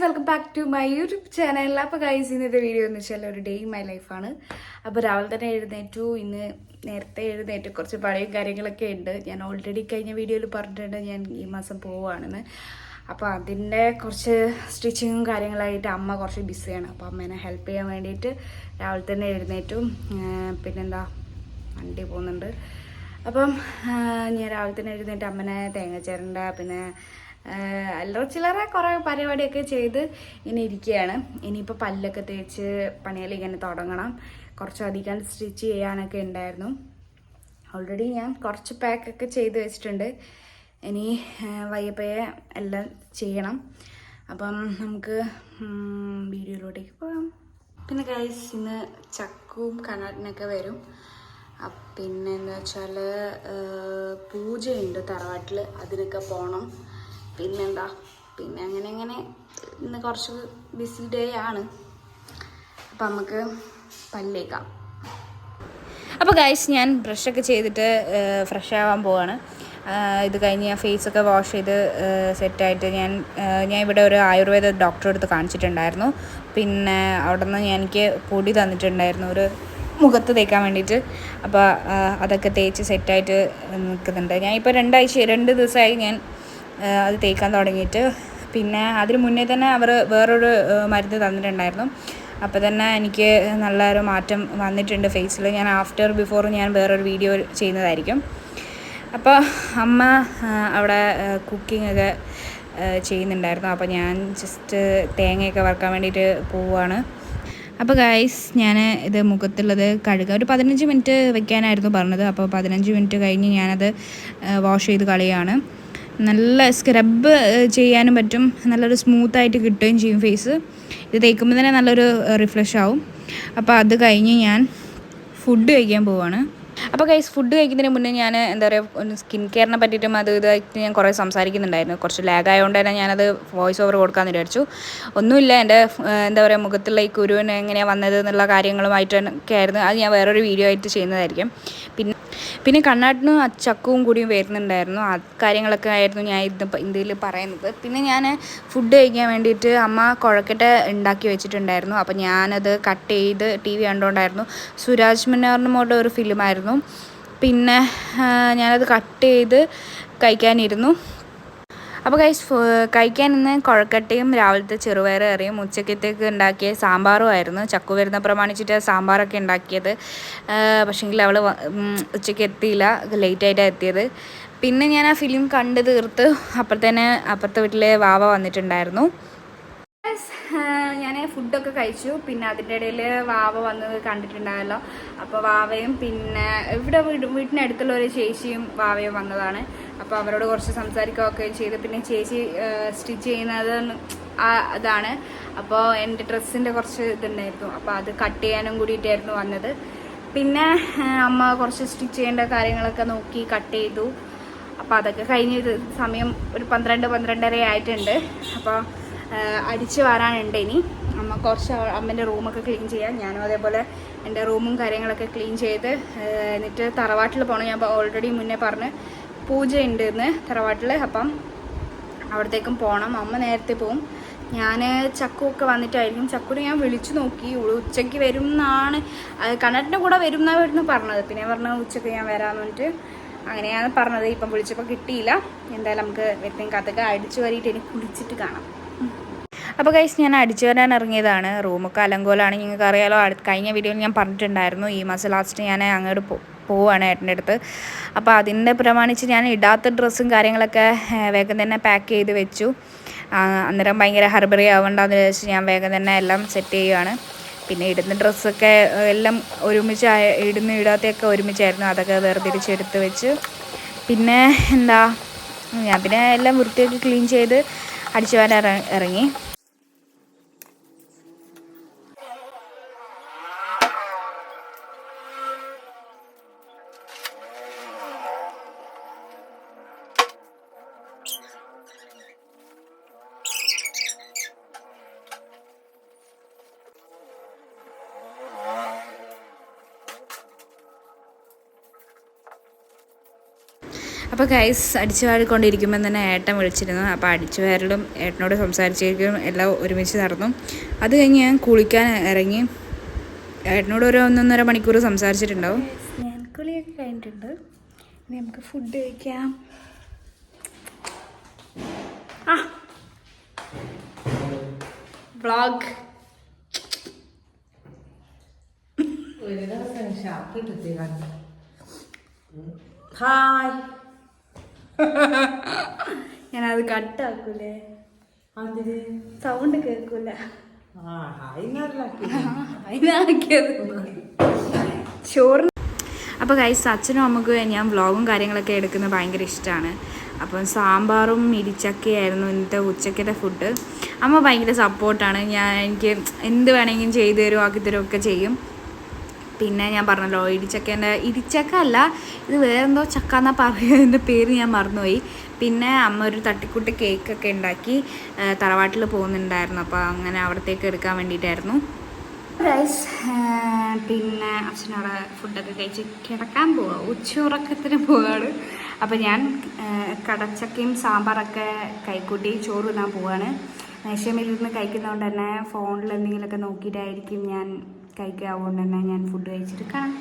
Welcome back to my YouTube channel. അപ്പോൾ guys ഇന്നത്തെ video എന്ന് വെച്ചാൽ ഒരു ഡേ ഇൻ മൈ ലൈഫാണ്. അപ്പോൾ രാവിലെ തന്നെ എഴുന്നേറ്റു. ഇന്ന് നേരത്തെ എഴുന്നേറ്റ് കുറച്ച് പഴയും കാര്യങ്ങളൊക്കെ ഉണ്ട്. ഞാൻ ഓൾറെഡി കഴിഞ്ഞ വീഡിയോയിൽ പറഞ്ഞിട്ടുണ്ട് ഞാൻ ഈ മാസം പോവുകയാണെന്ന്. അപ്പോൾ അതിൻ്റെ കുറച്ച് സ്റ്റിച്ചിങ്ങും കാര്യങ്ങളായിട്ട് അമ്മ കുറച്ച് ബിസിയാണ്. അപ്പോൾ അമ്മേനെ ഹെൽപ്പ് ചെയ്യാൻ വേണ്ടിയിട്ട് രാവിലെ തന്നെ എഴുന്നേറ്റു. പിന്നെന്താ വണ്ടി പോകുന്നുണ്ട്. അപ്പം ഞാൻ രാവിലെ തന്നെ എഴുന്നേറ്റ് അമ്മനെ തേങ്ങ ചിരണ്ട പിന്നെ അല്ലറ ചില്ലറ കുറേ പരിപാടിയൊക്കെ ചെയ്ത് ഇങ്ങനെ ഇരിക്കുകയാണ്. ഇനിയിപ്പോൾ പല്ലൊക്കെ തേച്ച് പണികൾ ഇങ്ങനെ തുടങ്ങണം. കുറച്ചധികം സ്റ്റിച്ച് ചെയ്യാനൊക്കെ ഉണ്ടായിരുന്നു. ഓൾറെഡി ഞാൻ കുറച്ച് പാക്കൊക്കെ ചെയ്ത് വെച്ചിട്ടുണ്ട്. ഇനി വയ്യപ്പയെ എല്ലാം ചെയ്യണം. അപ്പം നമുക്ക് വീഡിയോയിലോട്ടേക്ക് പോകാം. പിന്നെ ഗൈസ് ഇന്ന് ചക്കവും കണ്ണാട്ടിനൊക്കെ വരും. പിന്നെ എന്താ വെച്ചാൽ പൂജയുണ്ട് തറവാട്ടിൽ, അതിനൊക്കെ പോകണം. പിന്നെന്താ പിന്നെ അങ്ങനെ ഇന്ന് കുറച്ച് ബിസി ഡേ ആണ്. അപ്പം നമുക്ക് പല്ലേക്കാം. അപ്പോൾ ഗൈസ് ഞാൻ ബ്രഷൊക്കെ ചെയ്തിട്ട് ഫ്രഷ് ആവാൻ പോവാണ്. ഇത് കഴിഞ്ഞ് ഞാൻ ഫേസൊക്കെ വാഷ് ചെയ്ത് സെറ്റായിട്ട് ഞാൻ ഇവിടെ ഒരു ആയുർവേദ ഡോക്ടറെ അടുത്ത് കാണിച്ചിട്ടുണ്ടായിരുന്നു. പിന്നെ അവിടെ നിന്ന് എനിക്ക് പൊടി തന്നിട്ടുണ്ടായിരുന്നു ഒരു മുഖത്ത് തേക്കാൻ വേണ്ടിയിട്ട്. അപ്പോൾ അതൊക്കെ തേച്ച് സെറ്റായിട്ട് നിൽക്കുന്നുണ്ട്. ഞാനിപ്പോൾ 2 ദിവസമായി ഞാൻ അത് തേക്കാൻ തുടങ്ങിയിട്ട്. പിന്നെ അതിന് മുന്നേ തന്നെ അവർ വേറൊരു മരുന്ന് തന്നിട്ടുണ്ടായിരുന്നു. അപ്പോൾ തന്നെ എനിക്ക് നല്ലൊരു മാറ്റം വന്നിട്ടുണ്ട് ഫേസിൽ. ഞാൻ ആഫ്റ്റർ ബിഫോർ ഞാൻ വേറൊരു വീഡിയോ ചെയ്യുന്നതായിരിക്കും. അപ്പോൾ അമ്മ അവിടെ കുക്കിങ്ങൊക്കെ ചെയ്യുന്നുണ്ടായിരുന്നു. അപ്പോൾ ഞാൻ ജസ്റ്റ് തേങ്ങയൊക്കെ വറുക്കാൻ വേണ്ടിയിട്ട് പോവുകയാണ്. അപ്പോൾ ഗൈസ് ഞാൻ ഇത് മുഖത്തുള്ളത് കഴുകുക ഒരു 15 മിനിറ്റ് വെക്കാനായിരുന്നു പറഞ്ഞത്. അപ്പോൾ 15 മിനിറ്റ് കഴിഞ്ഞ് ഞാനത് വാഷ് ചെയ്ത് കളയുകയാണ്. നല്ല സ്ക്രബ് ചെയ്യാനും പറ്റും, നല്ലൊരു സ്മൂത്തായിട്ട് കിട്ടുകയും ചെയ്യും ഫേസ്. ഇത് തേക്കുമ്പോൾ തന്നെ നല്ലൊരു റിഫ്രഷ് ആവും. അപ്പോൾ അത് കഴിഞ്ഞ് ഞാൻ ഫുഡ് കഴിക്കാൻ പോവുകയാണ്. അപ്പോൾ ഗൈസ് ഫുഡ് കഴിക്കുന്നതിന് മുന്നേ ഞാൻ എന്താ പറയുക സ്കിൻ കെയറിനെ പറ്റിയിട്ടും അത് ഇതായിട്ട് ഞാൻ കുറേ സംസാരിക്കുന്നുണ്ടായിരുന്നു. കുറച്ച് ലാഗ് ആയതുകൊണ്ട് തന്നെ ഞാനത് വോയിസ് ഓവർ കൊടുക്കാമെന്ന് വിചാരിച്ചു. ഒന്നുമില്ല, എൻ്റെ എന്താ പറയുക മുഖത്തുള്ള ഈ കുരുവിന് എങ്ങനെയാണ് വന്നത് എന്നുള്ള കാര്യങ്ങളുമായിട്ടൊക്കെ ആയിരുന്നു. അത് ഞാൻ വേറൊരു വീഡിയോ ആയിട്ട് ചെയ്യുന്നതായിരിക്കും. പിന്നെ കണ്ണാട്ടിനും ചക്കവും കൂടിയും വരുന്നുണ്ടായിരുന്നു. ആ കാര്യങ്ങളൊക്കെ ആയിരുന്നു ഞാൻ ഇതിൽ പറയുന്നത്. പിന്നെ ഞാൻ ഫുഡ് കഴിക്കാൻ വേണ്ടിയിട്ട് അമ്മ കുഴക്കട്ട ഉണ്ടാക്കി വെച്ചിട്ടുണ്ടായിരുന്നു. അപ്പോൾ ഞാനത് കട്ട് ചെയ്ത് TV കണ്ടുകൊണ്ടായിരുന്നു. സുരാജ് മന്നോറിൻ്റെ ഒരു ഫിലിമായിരുന്നു. പിന്നെ ഞാനത് കട്ട് ചെയ്ത് കഴിക്കാനിരുന്നു. അപ്പോൾ കഴിക്കാൻ ഇന്ന് കുഴക്കട്ടയും രാവിലത്തെ ചെറുപയർ കറിയും ഉച്ചക്കത്തേക്ക് ഉണ്ടാക്കിയ സാമ്പാറും ആയിരുന്നു. ചക്കു വരുന്ന പ്രമാണിച്ചിട്ട് സാമ്പാറൊക്കെ ഉണ്ടാക്കിയത്. പക്ഷേങ്കിൽ അവൾ ഉച്ചയ്ക്ക് എത്തിയില്ല, ലേറ്റായിട്ടാണ് എത്തിയത്. പിന്നെ ഞാൻ ആ ഫിലിം കണ്ട് തീർത്ത് അപ്പോഴത്തേന് അപ്പുറത്തെ വീട്ടിലെ വാവ വന്നിട്ടുണ്ടായിരുന്നു. ഞാൻ ഫുഡൊക്കെ കഴിച്ചു. പിന്നെ അതിൻ്റെ ഇടയിൽ വാവ വന്നത് കണ്ടിട്ടുണ്ടായല്ലോ. അപ്പോൾ വാവയും പിന്നെ ഇവിടെ വീട്ടിനടുത്തുള്ള ഒരു ചേച്ചിയും വാവയും വന്നതാണ്. അപ്പോൾ അവരോട് കുറച്ച് സംസാരിക്കുകയൊക്കെ ചെയ്ത് പിന്നെ ചേച്ചി സ്റ്റിച്ച് ചെയ്യുന്നത് അതാണ്. അപ്പോൾ എൻ്റെ ഡ്രസ്സിൻ്റെ കുറച്ച് ഇതുണ്ടായിരുന്നു. അപ്പോൾ അത് കട്ട് ചെയ്യാനും കൂടിയിട്ടായിരുന്നു വന്നത്. പിന്നെ അമ്മ കുറച്ച് സ്റ്റിച്ച് ചെയ്യേണ്ട കാര്യങ്ങളൊക്കെ നോക്കി കട്ട് ചെയ്തു. അപ്പോൾ അതൊക്കെ കഴിഞ്ഞ് സമയം ഒരു 12-12:30 ആയിട്ടുണ്ട്. അപ്പോൾ അടിച്ച് വാരാനുണ്ട് ഇനി. അമ്മ കുറച്ച് അമ്മേൻ്റെ റൂമൊക്കെ ക്ലീൻ ചെയ്യാം. ഞാനും അതേപോലെ എൻ്റെ റൂമും കാര്യങ്ങളൊക്കെ ക്ലീൻ ചെയ്ത് എന്നിട്ട് തറവാട്ടിൽ പോകണം. ഞാൻ ഓൾറെഡി മുന്നേ പറഞ്ഞ് പൂജയുണ്ട് ഇന്ന് തറവാട്ടിൽ. അപ്പം അവിടത്തേക്കും പോകണം. അമ്മ നേരത്തെ പോവും. ഞാൻ ചക്കുവൊക്കെ വന്നിട്ടായിരിക്കും. ചക്കുവിനെ ഞാൻ വിളിച്ചു നോക്കി. ഉച്ചയ്ക്ക് വരും എന്നാണ്, കണ്ണാട്ടിൻ്റെ കൂടെ വരും എന്നായിരുന്നു പറഞ്ഞത്. പിന്നെ പറഞ്ഞു ഉച്ചയ്ക്ക് ഞാൻ വരാമെന്ന് പറഞ്ഞിട്ട് അങ്ങനെയാണ് പറഞ്ഞത്. ഇപ്പം വിളിച്ചപ്പോൾ കിട്ടിയില്ല. എന്തായാലും നമുക്ക് വ്യക്തിയും കത്തൊക്കെ അടിച്ചു വരിയിട്ട് എനിക്ക് കുളിച്ചിട്ട് കാണാം. അപ്പോൾ ഗൈസ് ഞാൻ അടിച്ചു വരാൻ ഇറങ്ങിയതാണ്. റൂമൊക്കെ അലങ്കോലാണ്, നിങ്ങൾക്ക് അറിയാലോ. കഴിഞ്ഞ വീഡിയോയിൽ ഞാൻ പറഞ്ഞിട്ടുണ്ടായിരുന്നു ഈ മാസം ലാസ്റ്റ് ഞാൻ അങ്ങോട്ട് പോവുകയാണ് ഏട്ടൻ്റെ അടുത്ത്. അപ്പോൾ അതിൻ്റെ പ്രമാണിച്ച് ഞാൻ ഇടാത്ത ഡ്രസ്സും കാര്യങ്ങളൊക്കെ വേഗം തന്നെ പാക്ക് ചെയ്ത് വെച്ചു. അന്നേരം ഭയങ്കര ഹർബറി ആവേണ്ടെന്ന് വെച്ച് ഞാൻ വേഗം തന്നെ എല്ലാം സെറ്റ് ചെയ്യുകയാണ്. പിന്നെ ഇടുന്ന ഡ്രസ്സൊക്കെ എല്ലാം ഒരുമിച്ച് ഇടാത്തൊക്കെ ഒരുമിച്ചായിരുന്നു. അതൊക്കെ വേർതിരിച്ചെടുത്ത് വെച്ച് പിന്നെ എന്താ ഞാൻ പിന്നെ എല്ലാം വൃത്തിയാക്കി ക്ലീൻ ചെയ്ത് അടിച്ചു വരാൻ ഇറങ്ങി. അപ്പോൾ ഗൈസ് അടിച്ചു വാരിക്കൊണ്ടിരിക്കുമ്പോൾ തന്നെ ഏട്ടൻ വിളിച്ചിരുന്നു. അപ്പോൾ അടിച്ചു വാരലും ഏട്ടനോട് സംസാരിച്ചിരിക്കും എല്ലാം ഒരുമിച്ച് നടന്നു. അത് കഴിഞ്ഞ് ഞാൻ കുളിക്കാൻ ഇറങ്ങി. ഏട്ടനോട് ഒരു 1.5 മണിക്കൂർ സംസാരിച്ചിട്ടുണ്ടാവും. ഞാൻ കുളിയൊക്കെ കഴിഞ്ഞിട്ടുണ്ട്. ഇനി നമുക്ക് ഫുഡ് കഴിക്കാം. Vlog hi. ഞാനത് കട്ടാക്കൂലേ, സൗണ്ട് കേൾക്കൂല. ചോറ്. അപ്പോൾ ഗൈസ് അച്ഛനും അമ്മക്കും ഞാൻ വ്ളോഗും കാര്യങ്ങളൊക്കെ എടുക്കുന്നത് ഭയങ്കര ഇഷ്ടമാണ്. അപ്പം സാമ്പാറും ഇടിച്ചക്കയായിരുന്നു ഇന്നത്തെ ഉച്ചക്കത്തെ ഫുഡ്. അമ്മ ഭയങ്കര സപ്പോർട്ടാണ്. എനിക്ക് എന്ത് വേണമെങ്കിലും ചെയ്തു തരും, ആക്കിത്തരും ഒക്കെ ചെയ്യും. പിന്നെ ഞാൻ പറഞ്ഞല്ലോ ഇടിച്ചക്ക അല്ല, ഇത് വേറെന്തോ ചക്ക എന്നാ പറയുന്നതിൻ്റെ പേര് ഞാൻ മറന്നുപോയി. പിന്നെ അമ്മ ഒരു തട്ടിക്കൂട്ട് കേക്കൊക്കെ ഉണ്ടാക്കി തറവാട്ടിൽ പോകുന്നുണ്ടായിരുന്നു. അപ്പോൾ അങ്ങനെ അവിടത്തേക്ക് എടുക്കാൻ വേണ്ടിയിട്ടായിരുന്നു. റൈസ്. പിന്നെ അച്ഛനവിടെ ഫുഡൊക്കെ കഴിച്ച് കിടക്കാൻ പോവുക, ഉച്ചയുറക്കത്തിന് പോവുകയാണ്. അപ്പോൾ ഞാൻ കടച്ചക്കയും സാമ്പാറൊക്കെ കൈക്കൂട്ടി ചോറ് തിന്നാൻ പോവുകയാണ്. മേശമേലിരുന്ന് കഴിക്കുന്നതുകൊണ്ട് തന്നെ ഫോണിൽ എന്തെങ്കിലുമൊക്കെ നോക്കിയിട്ടായിരിക്കും ഞാൻ കഴിക്കുക. അതുകൊണ്ട് തന്നെ ഞാൻ ഫുഡ് കഴിച്ചിട്ട് കാണാം.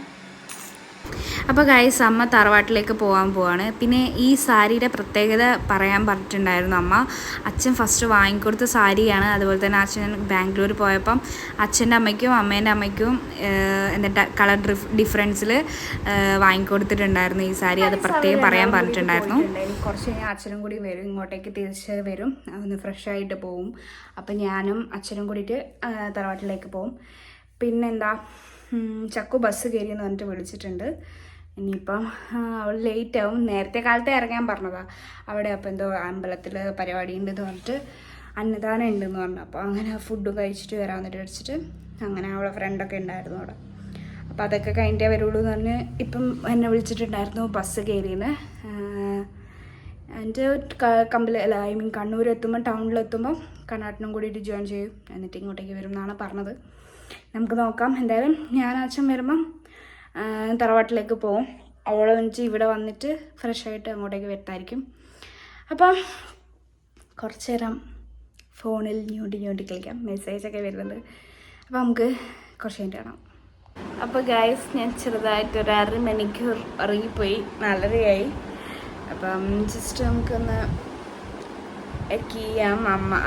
അപ്പോൾ ഗൈസ് അമ്മ തറവാട്ടിലേക്ക് പോകാൻ പോവാണ്. പിന്നെ ഈ സാരിയുടെ പ്രത്യേകത പറയാൻ പറഞ്ഞിട്ടുണ്ടായിരുന്നു അമ്മ. അച്ഛൻ ഫസ്റ്റ് വാങ്ങിക്കൊടുത്ത സാരിയാണ്. അതുപോലെ തന്നെ അച്ഛൻ ബാംഗ്ലൂർ പോയപ്പം അച്ഛൻ്റെ അമ്മയ്ക്കും അമ്മേൻ്റെ അമ്മയ്ക്കും എന്നിട്ട് കളർ ഡിഫറൻസിൽ വാങ്ങിക്കൊടുത്തിട്ടുണ്ടായിരുന്നു ഈ സാരി. അത് പ്രത്യേകം പറയാൻ പറഞ്ഞിട്ടുണ്ടായിരുന്നു. കുറച്ച് കഴിഞ്ഞാൽ അച്ഛനും കൂടി വരും, ഇങ്ങോട്ടേക്ക് തിരിച്ച് വരും, ഒന്ന് ഫ്രഷ് ആയിട്ട് പോവും. അപ്പം ഞാനും അച്ഛനും കൂടിയിട്ട് തറവാട്ടിലേക്ക് പോവും. പിന്നെന്താ, ചക്കു ബസ് കയറിയെന്ന് പറഞ്ഞിട്ട് വിളിച്ചിട്ടുണ്ട്. ഇനിയിപ്പം അവൾ ലേറ്റ് ആവും. നേരത്തെ കാലത്തെ ഇറങ്ങാൻ പറഞ്ഞതാണ് അവിടെ. അപ്പോൾ എന്തോ അമ്പലത്തിൽ പരിപാടി ഉണ്ടെന്ന് പറഞ്ഞിട്ട് അന്നദാനം ഉണ്ടെന്ന് പറഞ്ഞു. അപ്പോൾ അങ്ങനെ ഫുഡും കഴിച്ചിട്ട് വരാമെന്നിട്ട് വെച്ചിട്ട് അങ്ങനെ അവളെ ഫ്രണ്ടൊക്കെ ഉണ്ടായിരുന്നു അവിടെ. അപ്പോൾ അതൊക്കെ കഴിഞ്ഞിട്ടേ വരുള്ളൂ എന്ന് പറഞ്ഞ് ഇപ്പം എന്നെ വിളിച്ചിട്ടുണ്ടായിരുന്നു ബസ് കയറിയെന്ന്. എൻ്റെ കണ്ണൂരെത്തുമ്പോൾ ടൗണിലെത്തുമ്പോൾ കർണാടകം കൂടിയിട്ട് ജോയിൻ ചെയ്യും, എന്നിട്ട് ഇങ്ങോട്ടേക്ക് വരും എന്നാണ് പറഞ്ഞത്. നമുക്ക് നോക്കാം. എന്തായാലും ഞാൻ അച്ഛൻ വരുമ്പം തറവാട്ടിലേക്ക് പോവും. അവളെ വെച്ച് ഇവിടെ വന്നിട്ട് ഫ്രഷ് ആയിട്ട് അങ്ങോട്ടേക്ക് വരുത്തായിരിക്കും. അപ്പം കുറച്ച് നേരം ഫോണിൽ ഞോണ്ടി കളിക്കാം. മെസ്സേജൊക്കെ വരുന്നുണ്ട്. അപ്പോൾ നമുക്ക് കുറച്ച് കഴിഞ്ഞിട്ട് കാണാം. അപ്പോൾ ഗൈസ് ഞാൻ ചെറുതായിട്ടൊരു 1/2 മണിക്കൂർ ഇറങ്ങിപ്പോയി, 4:30 അപ്പം ജസ്റ്റ് നമുക്കൊന്ന് ചെയ്യാം.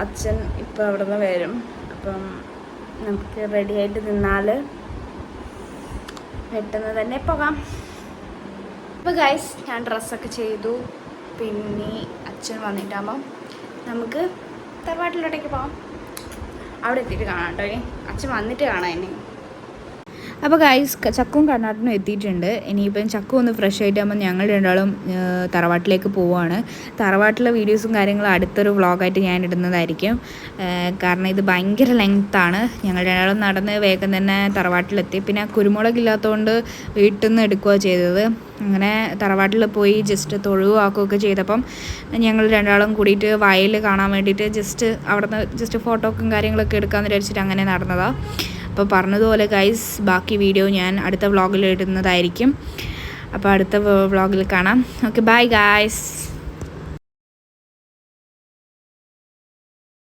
അച്ഛൻ ഇപ്പോൾ അവിടെ നിന്ന് വരും. അപ്പം നമുക്ക് റെഡിയായിട്ട് നിന്നാൽ പെട്ടെന്ന് തന്നെ പോകാം. അപ്പോൾ ഗൈസ് ഞാൻ ഡ്രസ്സൊക്കെ ചെയ്തു. പിന്നെ അച്ഛൻ വന്നിട്ടാകുമ്പം നമുക്ക് തറവാട്ടിലോട്ടേക്ക് പോകാം. അവിടെ എത്തിയിട്ട് കാണാം കേട്ടോ. ഇനി അച്ഛൻ വന്നിട്ട് കാണാം എന്നെ. അപ്പോൾ ഗൈസ് ചക്കും കർണാടകനും എത്തിയിട്ടുണ്ട്. ഇനിയിപ്പം ചക്കു ഒന്ന് ഫ്രഷ് ആയിട്ടാകുമ്പോൾ ഞങ്ങൾ രണ്ടാളും തറവാട്ടിലേക്ക് പോവുകയാണ്. തറവാട്ടിലെ വീഡിയോസും കാര്യങ്ങളും അടുത്തൊരു വ്ളോഗായിട്ട് ഞാൻ ഇടുന്നതായിരിക്കും. കാരണം ഇത് ഭയങ്കര ലെങ്ത്താണ്. ഞങ്ങൾ രണ്ടാളും നടന്ന് വേഗം തന്നെ തറവാട്ടിലെത്തി. പിന്നെ കുരുമുളകില്ലാത്തതുകൊണ്ട് വീട്ടിൽ നിന്ന് എടുക്കുക ചെയ്തത്. അങ്ങനെ തറവാട്ടിൽ പോയി ജസ്റ്റ് തൊഴുവാക്കുകയൊക്കെ ചെയ്തപ്പം ഞങ്ങൾ രണ്ടാളും കൂടിയിട്ട് വയൽ കാണാൻ വേണ്ടിയിട്ട് ജസ്റ്റ് അവിടെ നിന്ന് ജസ്റ്റ് ഫോട്ടോക്കും കാര്യങ്ങളൊക്കെ എടുക്കാമെന്ന് വിചാരിച്ചിട്ട് അങ്ങനെ നടന്നതാണ്. അപ്പോൾ പറഞ്ഞതുപോലെ ഗൈസ് ബാക്കി വീഡിയോ ഞാൻ അടുത്ത വ്ളോഗിൽ ഇടുന്നതായിരിക്കും. അപ്പോൾ അടുത്ത വ്ളോഗിൽ കാണാം. Okay, bye guys.